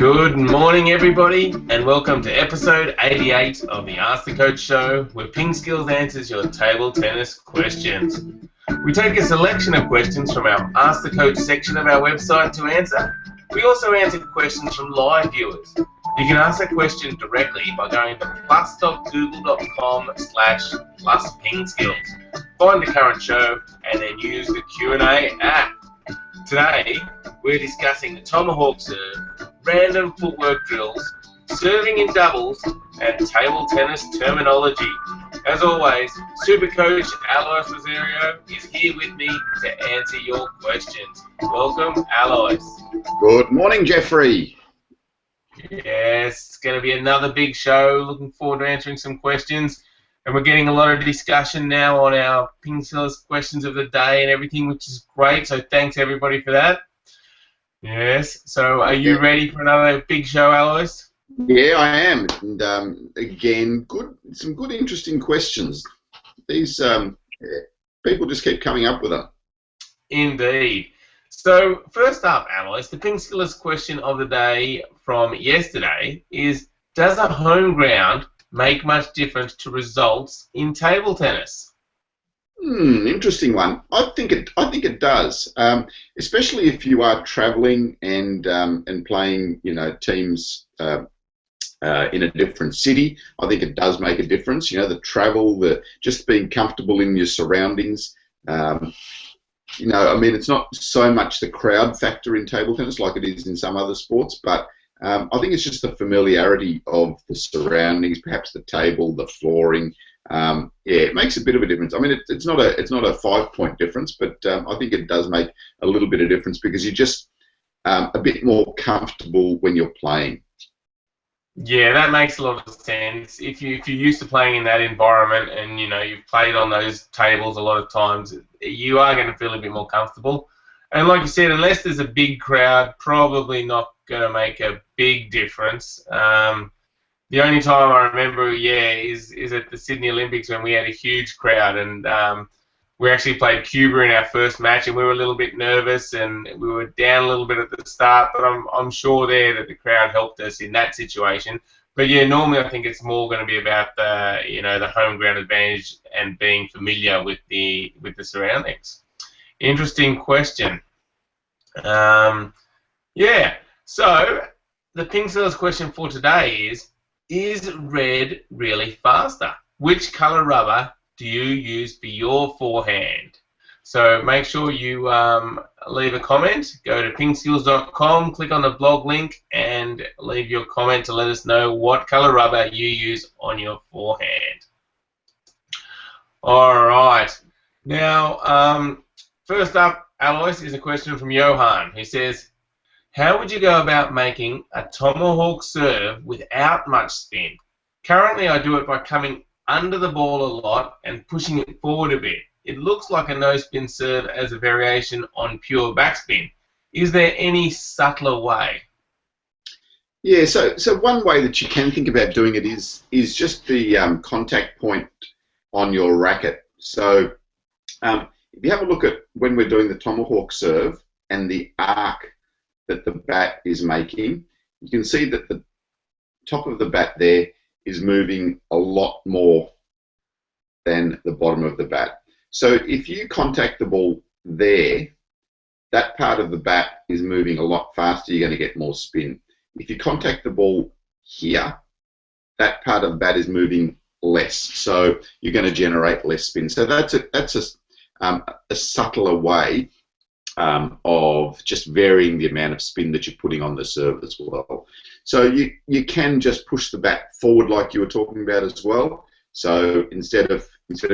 Good morning, everybody, and welcome to episode 88 of the Ask the Coach show, where PingSkills answers your table tennis questions. We take a selection of questions from our Ask the Coach section of our website to answer. We also answer questions from live viewers. You can ask a question directly by going to plus.google.com/pluspingskills. Find the current show and then use the Q&A app. Today, we're discussing the tomahawk serve, random footwork drills, serving in doubles, and table tennis terminology. As always, Super Coach Alois Rosario is here with me to answer your questions. Welcome, Alois. Good morning, Jeffrey. Yes, it's going to be another big show. Looking forward to answering some questions. And we're getting a lot of discussion now on our PingSkills questions of the day and everything, which is great. So thanks, everybody, for that. Yes. So are you ready for another big show, Alois? Yeah, I am. And again, some good, interesting questions. These people just keep coming up with them. Indeed. So first up, Alois, the PingSkills question of the day from yesterday is: does a home ground make much difference to results in table tennis? Interesting one. I think it does, especially if you are traveling and playing, teams in a different city. I think it does make a difference. The travel, just being comfortable in your surroundings. It's not so much the crowd factor in table tennis like it is in some other sports, but I think it's just the familiarity of the surroundings, perhaps the table, the flooring. It makes a bit of a difference. I mean, it's not a 5-point difference, but I think it does make a little bit of difference because you're just a bit more comfortable when you're playing. Yeah, that makes a lot of sense. If you're used to playing in that environment and you've played on those tables a lot of times, you are going to feel a bit more comfortable. And like you said, unless there's a big crowd, probably not going to make a big difference. The only time I remember, is at the Sydney Olympics when we had a huge crowd, and we actually played Cuba in our first match, and we were a little bit nervous, and we were down a little bit at the start, but I'm sure there that the crowd helped us in that situation. But yeah, normally I think it's more going to be about the home ground advantage and being familiar with the surroundings. Interesting question. So the PingSkills question for today is red really faster? Which color rubber do you use for your forehand? So make sure you leave a comment. Go to pingskills.com, click on the blog link, and leave your comment to let us know what color rubber you use on your forehand. All right. Now, first up, Alois, is a question from Johan, who says, how would you go about making a tomahawk serve without much spin? Currently, I do it by coming under the ball a lot and pushing it forward a bit. It looks like a no-spin serve as a variation on pure backspin. Is there any subtler way? Yeah, so one way that you can think about doing it is just the contact point on your racket. So if you have a look at when we're doing the tomahawk serve and the arc that the bat is making, you can see that the top of the bat there is moving a lot more than the bottom of the bat. So if you contact the ball there, that part of the bat is moving a lot faster, you're going to get more spin. If you contact the ball here, that part of the bat is moving less, so you're going to generate less spin. So that's a subtler way of just varying the amount of spin that you're putting on the serve as well. So you can just push the bat forward like you were talking about as well. So instead of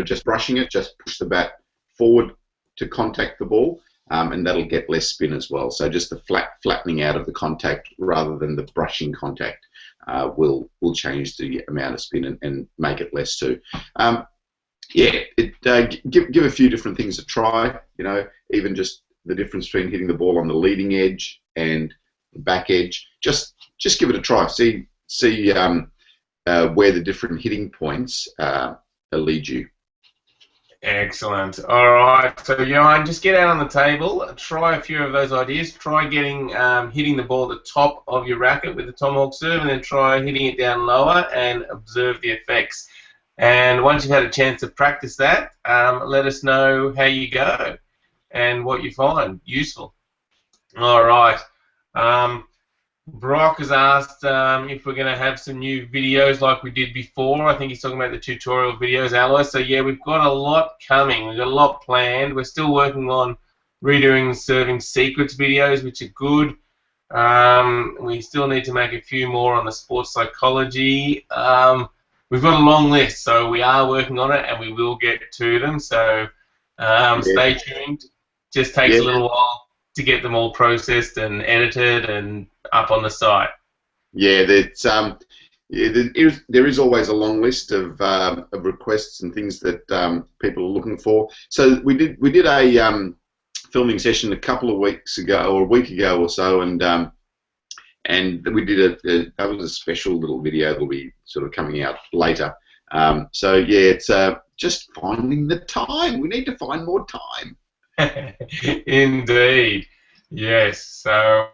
just brushing it, just push the bat forward to contact the ball, and that'll get less spin as well. So just the flattening out of the contact rather than the brushing contact will change the amount of spin and make it less too. Give a few different things a try. Even just the difference between hitting the ball on the leading edge and the back edge. Just give it a try. See where the different hitting points lead you. Excellent. All right. So, Johan, just get out on the table. Try a few of those ideas. Try getting hitting the ball at the top of your racket with the tomahawk serve, and then try hitting it down lower and observe the effects. And once you've had a chance to practice that, let us know how you go and what you find useful. All right. Um, Brock has asked if we're going to have some new videos like we did before. I think he's talking about the tutorial videos, Alois. So, yeah, we've got a lot coming. We've got a lot planned. We're still working on redoing serving secrets videos, which are good. We still need to make a few more on the sports psychology. We've got a long list, so we are working on it, and we will get to them. So Yeah, stay tuned. Just takes a yeah, little while to get them all processed and edited and up on the site. yeah. That's yeah, there is always a long list of requests and things that people are looking for. So we did a filming session a couple of weeks ago, or a week ago or so, and we did that was a special little video that'll be sort of coming out later. So yeah, it's just finding the time. We need to find more time. Indeed. Yes. So,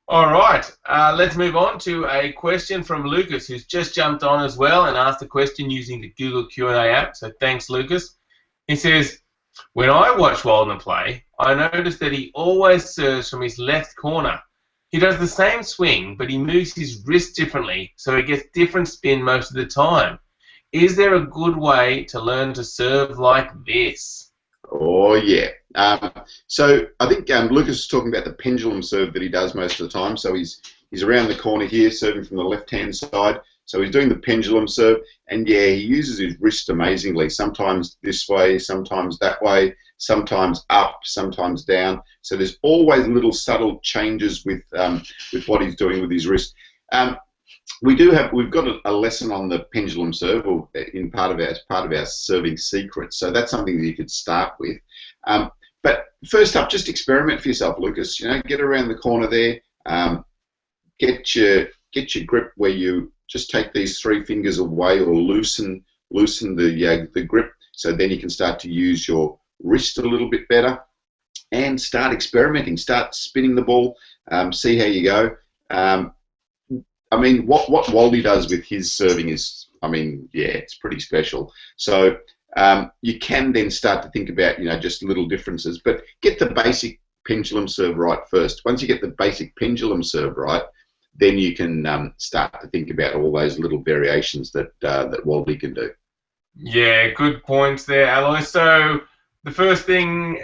all right. Let's move on to a question from Lucas, who's just jumped on as well and asked a question using the Google Q&A app. So thanks, Lucas. He says, when I watch Waldner play, I notice that he always serves from his left corner. He does the same swing, but he moves his wrist differently, so he gets different spin most of the time. Is there a good way to learn to serve like this? Oh yeah. So I think Lucas is talking about the pendulum serve that he does most of the time. So he's around the corner here, serving from the left-hand side. So he's doing the pendulum serve, and yeah, he uses his wrist amazingly. Sometimes this way, sometimes that way, sometimes up, sometimes down. So there's always little subtle changes with what he's doing with his wrist. We've got a lesson on the pendulum serve, or in as part of our serving secrets. So that's something that you could start with. But first up, just experiment for yourself, Lucas. Get around the corner there. Get your grip where you just take these three fingers away, or loosen the grip. So then you can start to use your wrist a little bit better, and start experimenting. Start spinning the ball. See how you go. I mean, what Waldy does with his serving is, I mean, yeah, it's pretty special. So you can then start to think about, just little differences, but get the basic pendulum serve right first. Once you get the basic pendulum serve right, then you can start to think about all those little variations that Waldy can do. Yeah, good points there, Alois. So the first thing,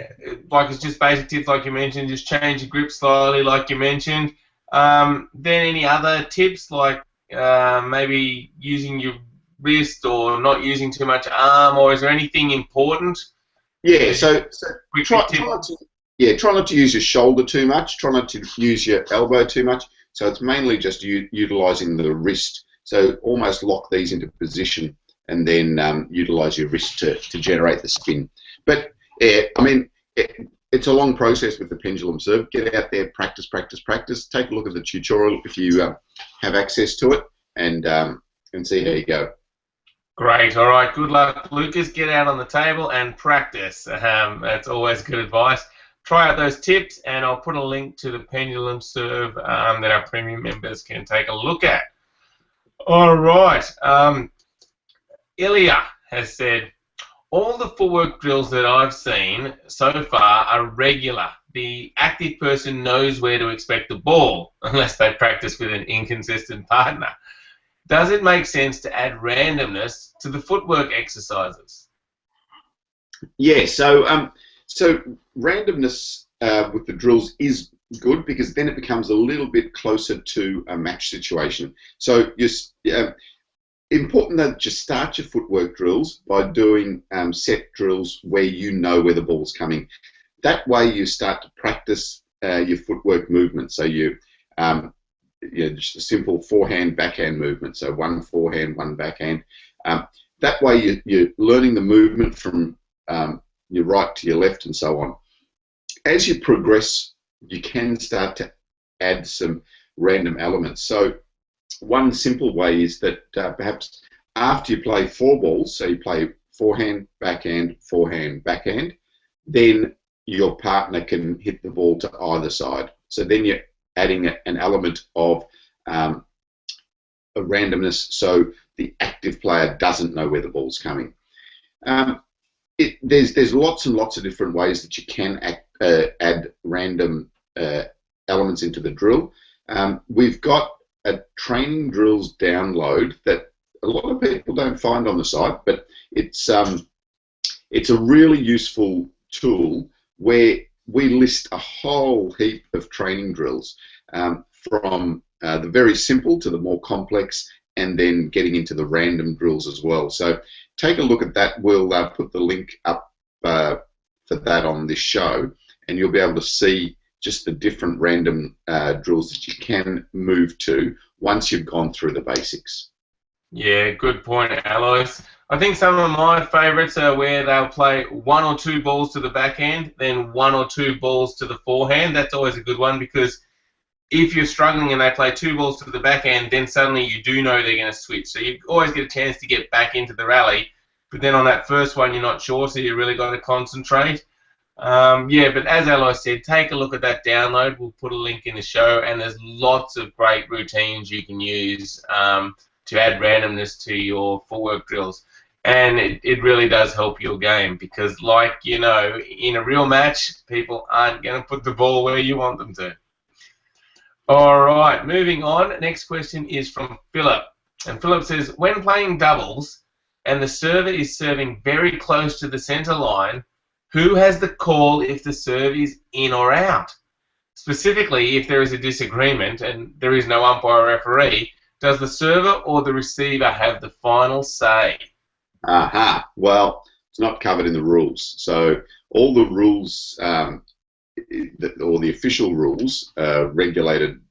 like, it's just basic tips, like you mentioned, just change your grip slightly, like you mentioned. Then any other tips, like maybe using your wrist or not using too much arm, or is there anything important? Yeah, so Quick try tip. try not to use your shoulder too much. Try not to use your elbow too much. So it's mainly just utilizing the wrist. So almost lock these into position, and then utilize your wrist to generate the spin. But I mean, it's a long process with the pendulum serve. Get out there, practice, practice, practice. Take a look at the tutorial if you have access to it, and see how you go. Great. All right. Good luck, Lucas. Get out on the table and practice. That's always good advice. Try out those tips, and I'll put a link to the pendulum serve that our premium members can take a look at. All right. Ilya has said, all the footwork drills that I've seen so far are regular. The active person knows where to expect the ball, unless they practice with an inconsistent partner. Does it make sense to add randomness to the footwork exercises? Yeah. So randomness with the drills is good, because then it becomes a little bit closer to a match situation. So important that you start your footwork drills by doing set drills where you know where the ball's coming. That way you start to practice your footwork movement. So just a simple forehand, backhand movement. So one forehand, one backhand. That way you're learning the movement from your right to your left and so on. As you progress, you can start to add some random elements. So one simple way is that perhaps after you play four balls, so you play forehand, backhand, forehand, backhand, then your partner can hit the ball to either side. So then you're adding an element of a randomness, so the active player doesn't know where the ball's coming. There's lots and lots of different ways that you can add random elements into the drill. We've got a training drills download that a lot of people don't find on the site, but it's a really useful tool where we list a whole heap of training drills, from the very simple to the more complex, and then getting into the random drills as well. So take a look at that. We'll put the link up for that on this show, and you'll be able to see just the different random drills that you can move to once you've gone through the basics. Yeah, good point, Alois. I think some of my favourites are where they'll play 1 or 2 balls to the backhand, then 1 or 2 balls to the forehand. That's always a good one, because if you're struggling and they play 2 balls to the backhand, then suddenly you do know they're going to switch. So you always get a chance to get back into the rally. But then on that first one, you're not sure, so you really got to concentrate. Yeah, but as Alois said, take a look at that download. We'll put a link in the show, and there's lots of great routines you can use to add randomness to your footwork drills. And it really does help your game, because, like, you know, in a real match, people aren't going to put the ball where you want them to. All right, moving on. Next question is from Philip. And Philip says, when playing doubles and the server is serving very close to the centre line, who has the call if the serve is in or out? Specifically, if there is a disagreement and there is no umpire or referee, does the server or the receiver have the final say? Aha. Well, it's not covered in the rules. So all the rules, or the official rules, regulated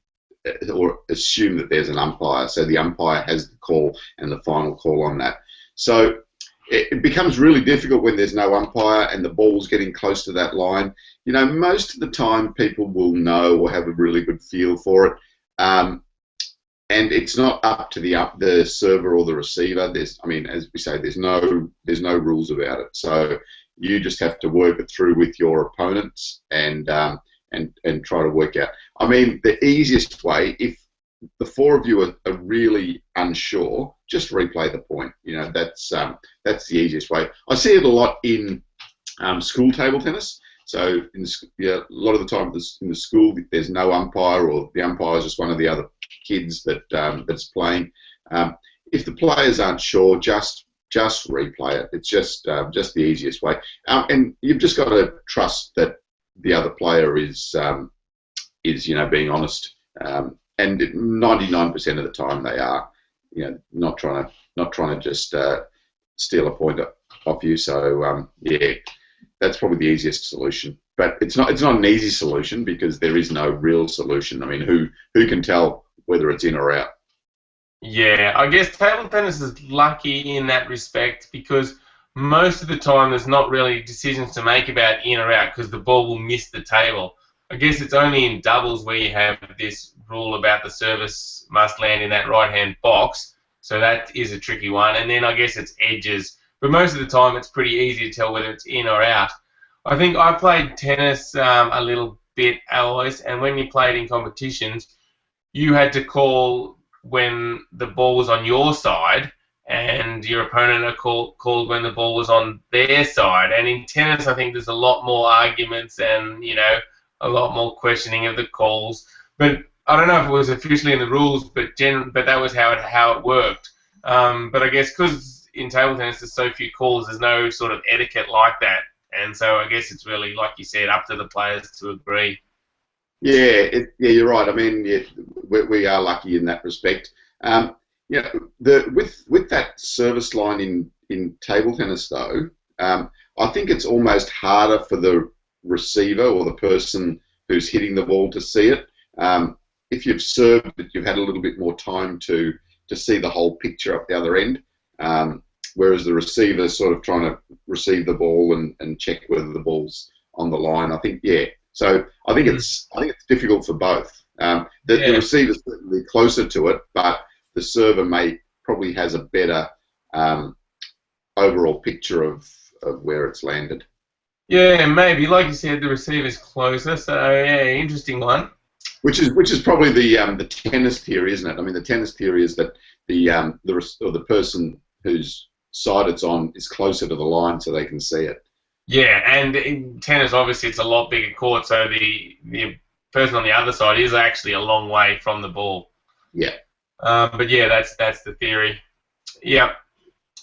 or assume that there's an umpire. So the umpire has the call and the final call on that. So it becomes really difficult when there's no umpire and the ball's getting close to that line. You know, most of the time people will know or have a really good feel for it. And it's not up to the server or the receiver. I mean, as we say, there's no rules about it. So you just have to work it through with your opponents and try to work out. I mean, the easiest way, if the 4 of you are really unsure, just replay the point. You know, that's the easiest way. I see it a lot in school table tennis. So a lot of the time in the school, there's no umpire, or the umpire is just one of the other kids that's playing. If the players aren't sure, just replay it. It's just the easiest way, and you've just got to trust that the other player is being honest, and 99% of the time they are, not trying to just steal a point off you. So yeah, that's probably the easiest solution. But it's not an easy solution, because there is no real solution. I mean, who can tell whether it's in or out? Yeah, I guess table tennis is lucky in that respect, because most of the time there's not really decisions to make about in or out, because the ball will miss the table. I guess it's only in doubles where you have this rule about the service must land in that right-hand box, so that is a tricky one. And then I guess it's edges, but most of the time it's pretty easy to tell whether it's in or out. I think I played tennis a little bit, Alois, and when you played in competitions, you had to call when the ball was on your side, and your opponent called when the ball was on their side. And in tennis, I think there's a lot more arguments and, a lot more questioning of the calls. But I don't know if it was officially in the rules, but that was how it worked. But I guess because in table tennis there's so few calls, there's no sort of etiquette like that. And so I guess it's really, like you said, up to the players to agree. Yeah, you're right. I mean, yeah, we are lucky in that respect. With that service line in table tennis, though, I think it's almost harder for the receiver or the person who's hitting the ball to see it. If you've served it, you've had a little bit more time to see the whole picture up the other end. Whereas the receiver's sort of trying to receive the ball and check whether the ball's on the line. I think, yeah. So I think it's difficult for both. The receiver's certainly closer to it, but the server probably has a better overall picture of where it's landed. Yeah, maybe. Like you said, the receiver's closer, so yeah, interesting one. Which is probably the tennis theory, isn't it? I mean, the tennis theory is that the person whose side it's on is closer to the line, so they can see it. Yeah, and in tennis, obviously, it's a lot bigger court, so the person on the other side is actually a long way from the ball. Yeah. But yeah, that's the theory. Yeah.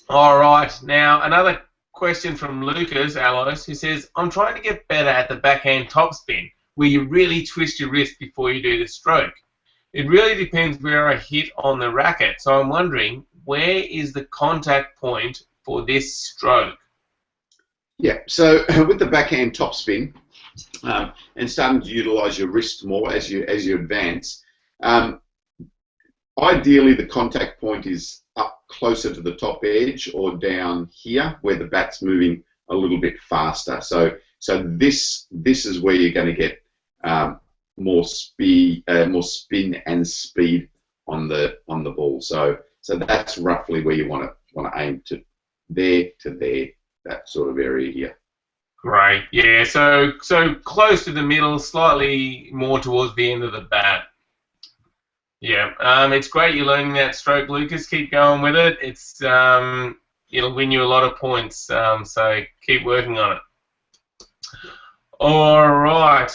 All right. Now another question from Lucas Alois, who says, "I'm trying to get better at the backhand topspin, where you really twist your wrist before you do the stroke. It really depends where I hit on the racket, so I'm wondering, where is the contact point for this stroke?" Yeah. So with the backhand topspin, and starting to utilise your wrist more as you advance, ideally the contact point is up closer to the top edge or down here where the bat's moving a little bit faster. So this is where you're going to get more speed, more spin and speed on the ball. So that's roughly where you want to aim to there, that sort of area here. Great. Yeah. So close to the middle, slightly more towards the end of the bat. Yeah. It's great you're learning that stroke, Lucas. Keep going with it. It's it'll win you a lot of points. So keep working on it. All right.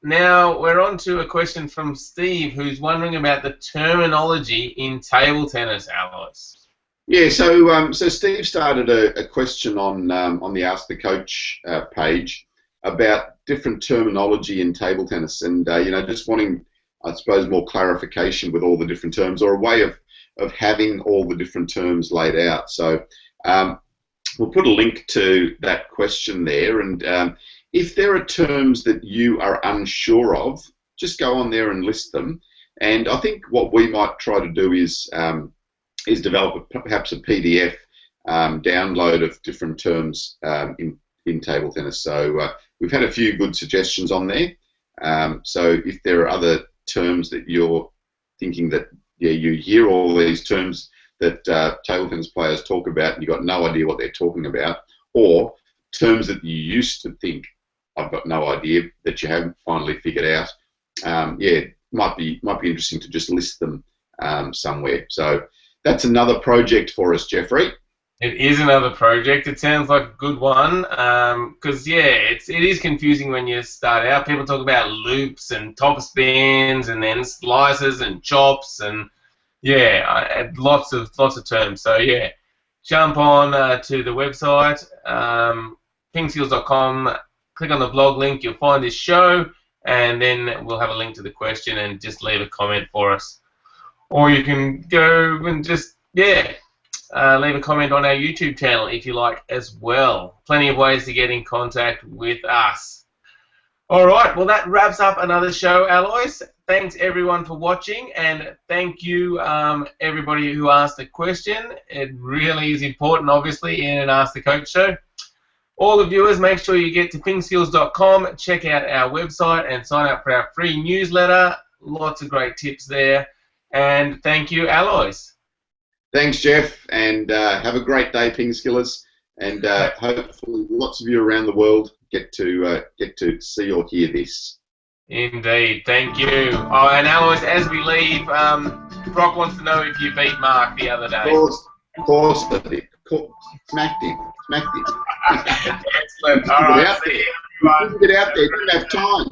Now we're on to a question from Steve, who's wondering about the terminology in table tennis, Alois. Yeah, so Steve started a question on the Ask the Coach page about different terminology in table tennis, and just wanting, I suppose, more clarification with all the different terms, or a way of having all the different terms laid out. So we'll put a link to that question there, and if there are terms that you are unsure of, just go on there and list them. And I think what we might try to do is develop perhaps a PDF download of different terms in table tennis. So we've had a few good suggestions on there. So if there are other terms that you're thinking that, yeah, you hear all these terms that table tennis players talk about and you've got no idea what they're talking about, or terms that you used to think, I've got no idea, that you haven't finally figured out, yeah, might be interesting to just list them somewhere. So that's another project for us, Jeffrey. It is another project. It sounds like a good one because, yeah, it is confusing when you start out. People talk about loops and top spins and then slices and chops and, yeah, lots of terms. So, yeah, jump on to the website, PingSkills.com, click on the blog link. You'll find this show, and then we'll have a link to the question and just leave a comment for us. Or you can go and just, leave a comment on our YouTube channel if you like as well. Plenty of ways to get in contact with us. All right, well, that wraps up another show, Alois. Thanks, everyone, for watching, and thank you, everybody who asked a question. It really is important, obviously, in an Ask the Coach show. All the viewers, make sure you get to pingskills.com, check out our website, and sign up for our free newsletter. Lots of great tips there. And thank you, Alois. Thanks, Jeff, and have a great day, PingSkillers. And hopefully lots of you around the world get to see or hear this. Indeed, thank you. Oh, and Alois, as we leave, Brock wants to know if you beat Mark the other day. Of course I did. Smacked him. Excellent. All right, see you, everyone. Didn't get out there. Didn't have time.